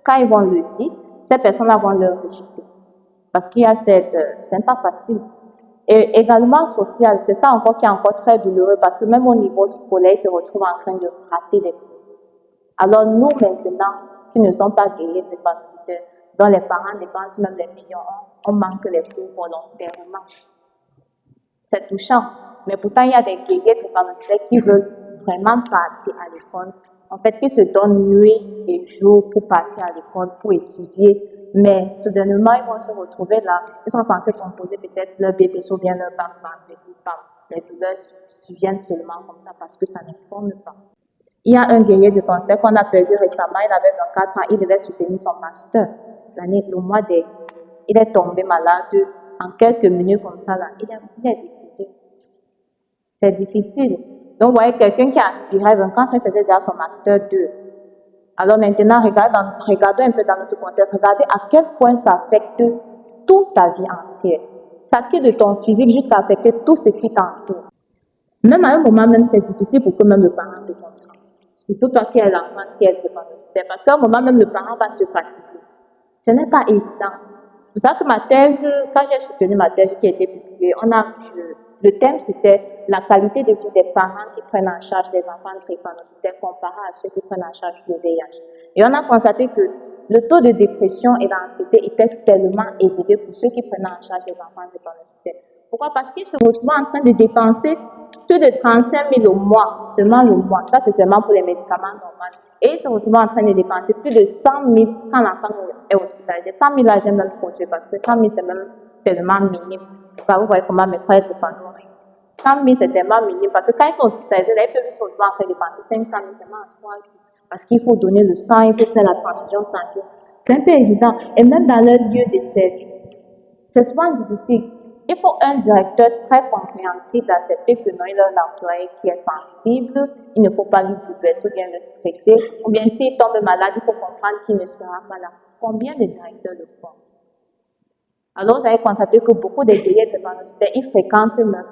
quand ils vont le dire, ces personnes-là vont le rejeter. Parce qu'il y a c'est pas facile. Et également social, c'est ça encore qui est encore très douloureux parce que même au niveau scolaire, ils se retrouvent en train de rater les cours. Alors nous maintenant, qui ne sommes pas guéris drépanocytaires, dont les parents dépensent même des millions, on manque les cours volontairement. C'est touchant. Mais pourtant, il y a des guerriers drépanocytaires qui veulent vraiment partir à l'école. En fait, qui se donnent nuit et jour pour partir à l'école, pour étudier. Mais soudainement, ils vont se retrouver là. Ils sont censés composer peut-être leur BPC ou bien leur bac vendredi. Les douleurs viennent seulement comme ça parce que ça n'informe pas. Il y a un guerrier du cancer qu'on a perdu récemment. Il avait 24 ans. Il devait soutenir son master le mois dernier. Il est tombé malade en quelques minutes comme ça là. Il est décédé. C'est difficile. Donc, vous voyez, quelqu'un qui a aspiré 24 ans, il faisait déjà son master 2. Alors maintenant, regardons un peu dans ce contexte. Regardez à quel point ça affecte toute ta vie entière. Ça quitte de ton physique jusqu'à affecter tout ce qui t'entoure. Même à un moment, même c'est difficile pour que même le parent te comprenne. Surtout toi qui es l'enfant qui est drépanocytaire. Parce qu'à un moment, même le parent va se fatiguer. Ce n'est pas évident. C'est pour ça que ma thèse, quand j'ai soutenu ma thèse qui a été publiée, le thème c'était la qualité de vie des parents qui prennent en charge les enfants drépanocytaires comparé à ceux qui prennent en charge le VIH. Et on a constaté que le taux de dépression et d'anxiété était tellement élevé pour ceux qui prenaient en charge les enfants drépanocytaires. Pourquoi? Parce qu'ils se retrouvent en train de dépenser plus de 35 000 au mois, seulement le mois. Ça, c'est seulement pour les médicaments normaux. Et ils se retrouvent en train de dépenser plus de 100 000 quand l'enfant est hospitalisé. 100 000 là, j'aime même trop dire parce que 100 000 c'est même tellement minime. Vous voyez comment mes frères drépanoient. 100 000 c'est tellement minime parce que quand ils sont hospitalisés, là, ils peuvent se retrouver en train de dépenser 500 000 seulement en 3 jours. Parce qu'il faut donner le sang, il faut faire la transfusion sanguine. C'est un peu évident. Et même dans leur lieu de service, c'est souvent difficile. Il faut un directeur très compréhensif d'accepter que non, il a un employé qui est sensible, il ne faut pas lui bouleverser ou bien le stresser, ou bien s'il tombe malade, il faut comprendre qu'il ne sera pas là. Combien de directeurs le font? Alors, vous avez constaté que beaucoup de guerriers drépanocytaires, ils fréquentent même